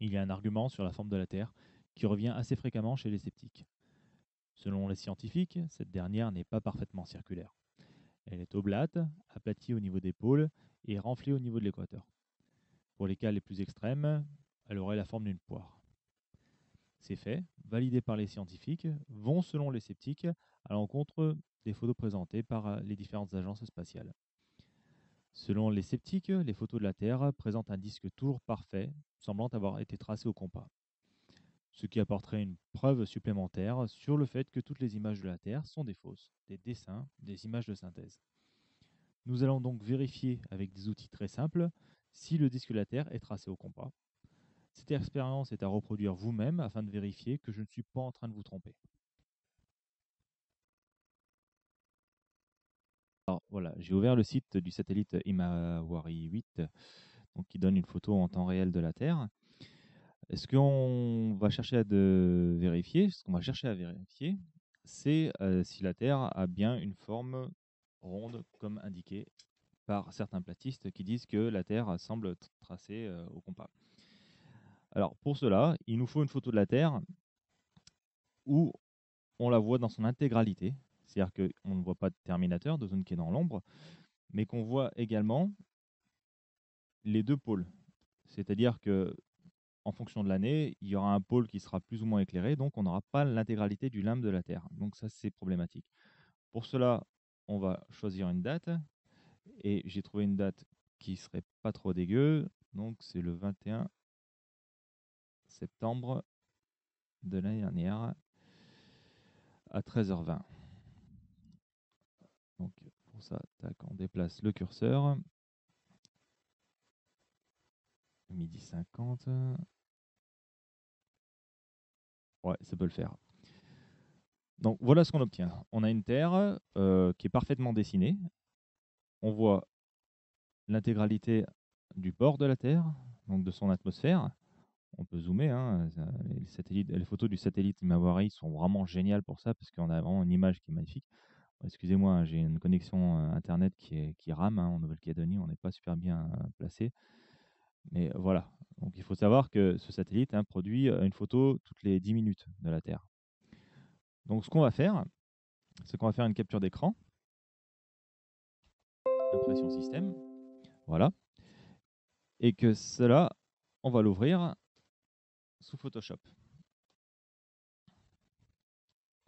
il y a un argument sur la forme de la Terre qui revient assez fréquemment chez les sceptiques. Selon les scientifiques, cette dernière n'est pas parfaitement circulaire. Elle est oblate, aplatie au niveau des pôles et renflée au niveau de l'équateur. Pour les cas les plus extrêmes, elle aurait la forme d'une poire. Ces faits, validés par les scientifiques, vont, selon les sceptiques, à l'encontre des photos présentées par les différentes agences spatiales. Selon les sceptiques, les photos de la Terre présentent un disque toujours parfait, semblant avoir été tracé au compas, ce qui apporterait une preuve supplémentaire sur le fait que toutes les images de la Terre sont des fausses, des dessins, des images de synthèse. Nous allons donc vérifier avec des outils très simples si le disque de la Terre est tracé au compas. Cette expérience est à reproduire vous-même afin de vérifier que je ne suis pas en train de vous tromper. Alors voilà, j'ai ouvert le site du satellite Himawari 8, donc qui donne une photo en temps réel de la Terre. Ce qu'on va chercher vérifier, ce qu'on va chercher à vérifier, c'est si la Terre a bien une forme ronde comme indiqué par certains platistes qui disent que la Terre semble tracée au compas. Alors pour cela, il nous faut une photo de la Terre où on la voit dans son intégralité, c'est-à-dire qu'on ne voit pas de terminateur, de zone qui est dans l'ombre, mais qu'on voit également les deux pôles. C'est-à-dire que en fonction de l'année, il y aura un pôle qui sera plus ou moins éclairé, donc on n'aura pas l'intégralité du limbe de la Terre. Donc ça, c'est problématique. Pour cela, on va choisir une date, et j'ai trouvé une date qui serait pas trop dégueu, donc c'est le 21 septembre de l'année dernière à 13h20. Donc pour ça, tac, on déplace le curseur. Midi 50. Ouais, ça peut le faire. Donc voilà ce qu'on obtient. On a une Terre qui est parfaitement dessinée. On voit l'intégralité du bord de la Terre, donc de son atmosphère. On peut zoomer. Hein. Les photos du satellite Himawari sont vraiment géniales pour ça, parce qu'on a vraiment une image qui est magnifique. Excusez-moi, hein, j'ai une connexion Internet qui rame hein, en Nouvelle-Calédonie. On n'est pas super bien placé. Mais voilà. Donc il faut savoir que ce satellite hein, produit une photo toutes les 10 minutes de la Terre. Donc ce qu'on va faire, c'est qu'on va faire une capture d'écran. Impression système. Voilà. Et que cela, on va l'ouvrir sous Photoshop.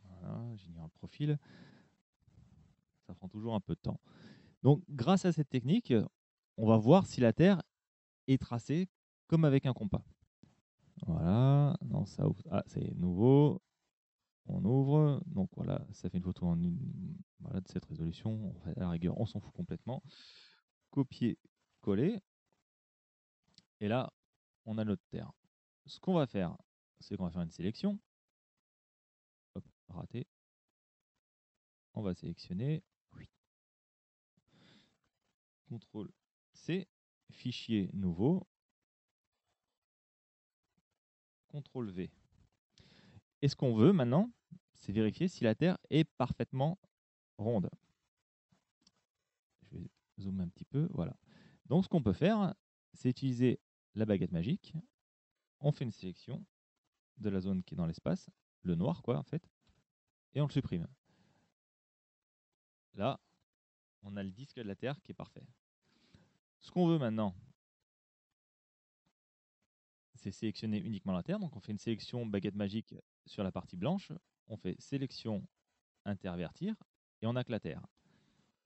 Voilà, j'ignore le profil. Ça prend toujours un peu de temps. Donc, grâce à cette technique, on va voir si la Terre est tracée comme avec un compas. Voilà. Non, ça ouvre. Ah, c'est nouveau. On ouvre. Donc voilà, ça fait une photo voilà, de cette résolution. À la rigueur, on s'en fout complètement. Copier, coller. Et là, on a notre Terre. Ce qu'on va faire, c'est qu'on va faire une sélection. Hop, raté. On va sélectionner. Oui. CTRL C, fichier nouveau, CTRL V. Et ce qu'on veut maintenant, c'est vérifier si la Terre est parfaitement ronde. Je vais zoomer un petit peu, voilà. Donc ce qu'on peut faire, c'est utiliser la baguette magique. On fait une sélection de la zone qui est dans l'espace, le noir quoi en fait, et on le supprime. Là, on a le disque de la Terre qui est parfait. Ce qu'on veut maintenant, c'est sélectionner uniquement la Terre. Donc on fait une sélection baguette magique sur la partie blanche. On fait sélection intervertir et on a que la Terre.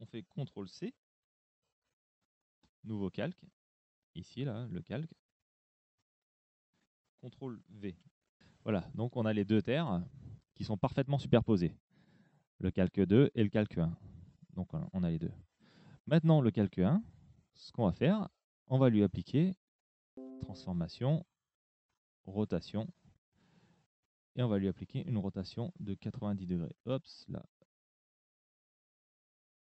On fait CTRL C, nouveau calque, ici là, le calque, CTRL V. Voilà, donc on a les deux terres qui sont parfaitement superposées, le calque 2 et le calque 1. Donc on a les deux. Maintenant le calque 1, ce qu'on va faire, on va lui appliquer transformation, rotation, et on va lui appliquer une rotation de 90 degrés. Hop, là.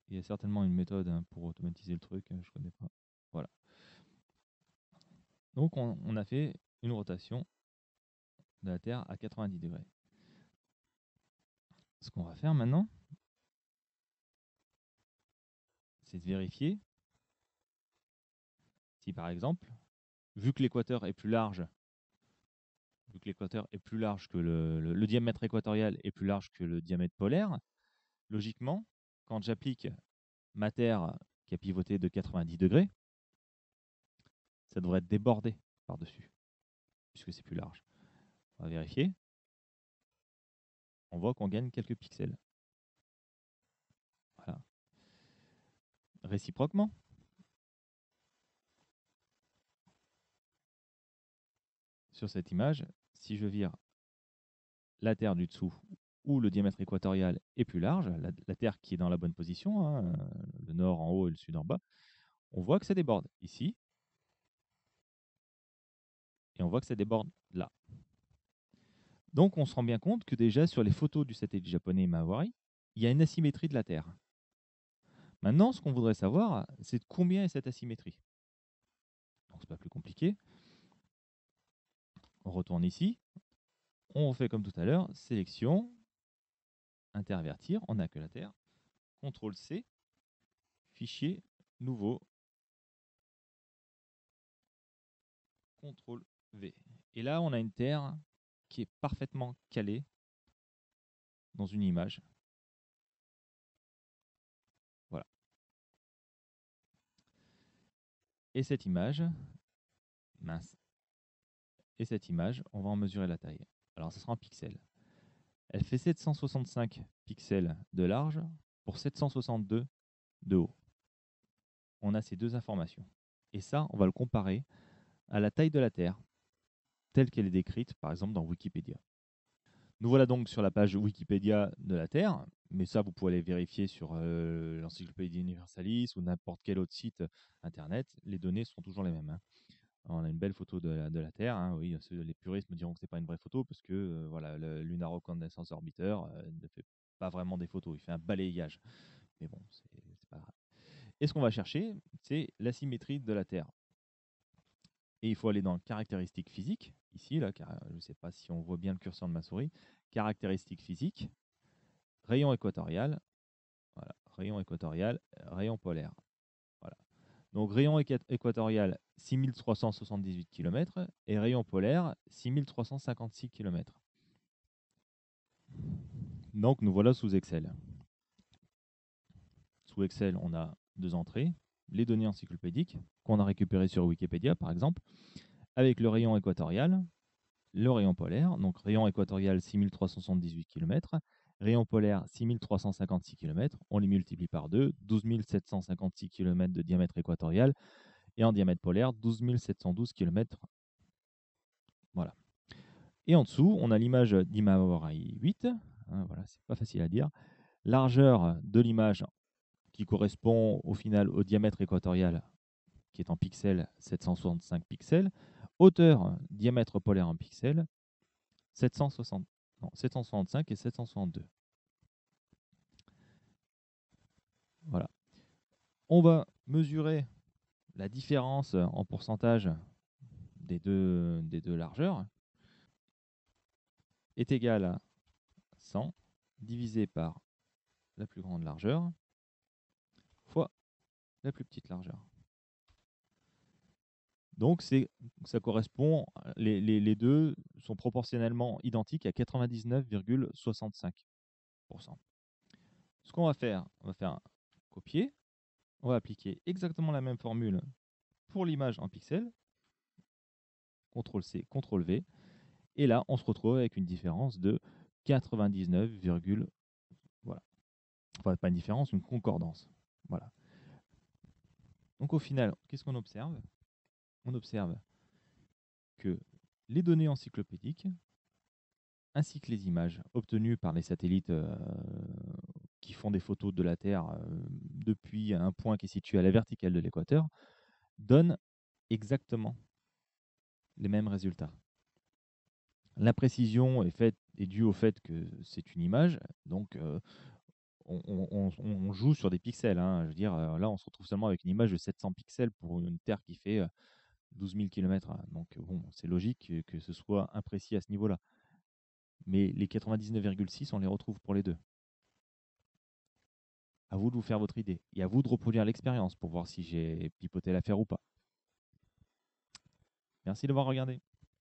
Il y a certainement une méthode hein, pour automatiser le truc, je ne connais pas. Voilà. Donc on a fait une rotation de la Terre à 90 degrés. Ce qu'on va faire maintenant, c'est de vérifier si par exemple, vu que l'équateur est plus large vu que l'équateur est plus large que le diamètre équatorial est plus large que le diamètre polaire, logiquement, quand j'applique ma Terre qui a pivoté de 90 degrés, ça devrait être débordé par-dessus, puisque c'est plus large. On va vérifier. On voit qu'on gagne quelques pixels. Voilà. Réciproquement, sur cette image, si je vire la Terre du dessous où le diamètre équatorial est plus large, la Terre qui est dans la bonne position, hein, le nord en haut et le sud en bas, on voit que ça déborde ici et on voit que ça déborde là. Donc on se rend bien compte que déjà sur les photos du satellite japonais Imawari, il y a une asymétrie de la Terre. Maintenant, ce qu'on voudrait savoir, c'est de combien est cette asymétrie. Donc c'est pas plus compliqué. On retourne ici, on fait comme tout à l'heure, sélection, intervertir, on n'a que la Terre, CTRL C, fichier, nouveau, CTRL V. Et là, on a une Terre qui est parfaitement calée dans une image. Voilà. Et cette image, mince, et cette image, on va en mesurer la taille. Alors, ce sera en pixels. Elle fait 765 pixels de large pour 762 de haut. On a ces deux informations. Et ça, on va le comparer à la taille de la Terre, telle qu'elle est décrite, par exemple, dans Wikipédia. Nous voilà donc sur la page Wikipédia de la Terre, mais ça, vous pouvez aller vérifier sur l'Encyclopédie Universalis ou n'importe quel autre site internet. Les données sont toujours les mêmes. Hein. On a une belle photo de la Terre. Hein. Oui, les puristes me diront que ce n'est pas une vraie photo parce que voilà, le Lunar Reconnaissance Orbiter ne fait pas vraiment des photos, il fait un balayage. Mais bon, c'est pas grave. Et ce qu'on va chercher, c'est l'asymétrie de la Terre. Et il faut aller dans caractéristiques physiques, ici, là, car je ne sais pas si on voit bien le curseur de ma souris. Caractéristiques physiques, rayon équatorial, voilà, rayon équatorial, rayon polaire. Voilà. Donc rayon équatorial 6378 km et rayon polaire 6356 km. Donc nous voilà sous Excel. Sous Excel, on a deux entrées, les données encyclopédiques qu'on a récupérées sur Wikipédia par exemple, avec le rayon équatorial, le rayon polaire, donc rayon équatorial 6378 km, rayon polaire 6356 km, on les multiplie par 2, 12 756 km de diamètre équatorial, et en diamètre polaire, 12 712 km. Voilà. Et en dessous, on a l'image d'Imawari 8, hein, voilà, c'est pas facile à dire, largeur de l'image qui correspond au final au diamètre équatorial, qui est en pixels, 765 pixels, hauteur, diamètre polaire en pixels, 765 et 762. Voilà. On va mesurer la différence en pourcentage des deux largeurs est égale à 100 divisé par la plus grande largeur fois la plus petite largeur. Donc ça correspond, les deux sont proportionnellement identiques à 99,65%. Ce qu'on va faire, on va faire un copier, on va appliquer exactement la même formule pour l'image en pixels, CTRL-C, CTRL-V, et là, on se retrouve avec une différence de 99, voilà. Enfin, pas une différence, une concordance. Voilà. Donc au final, qu'est-ce qu'on observe? On observe que les données encyclopédiques, ainsi que les images obtenues par les satellites qui font des photos de la Terre depuis un point qui est situé à la verticale de l'équateur, donnent exactement les mêmes résultats. L'imprécision est due au fait que c'est une image, donc on joue sur des pixels. Hein. Je veux dire, là, on se retrouve seulement avec une image de 700 pixels pour une Terre qui fait 12 000 km. Donc, bon, c'est logique que ce soit imprécis à ce niveau-là. Mais les 99,6, on les retrouve pour les deux. À vous de vous faire votre idée. Et à vous de reproduire l'expérience pour voir si j'ai pipoté l'affaire ou pas. Merci d'avoir regardé.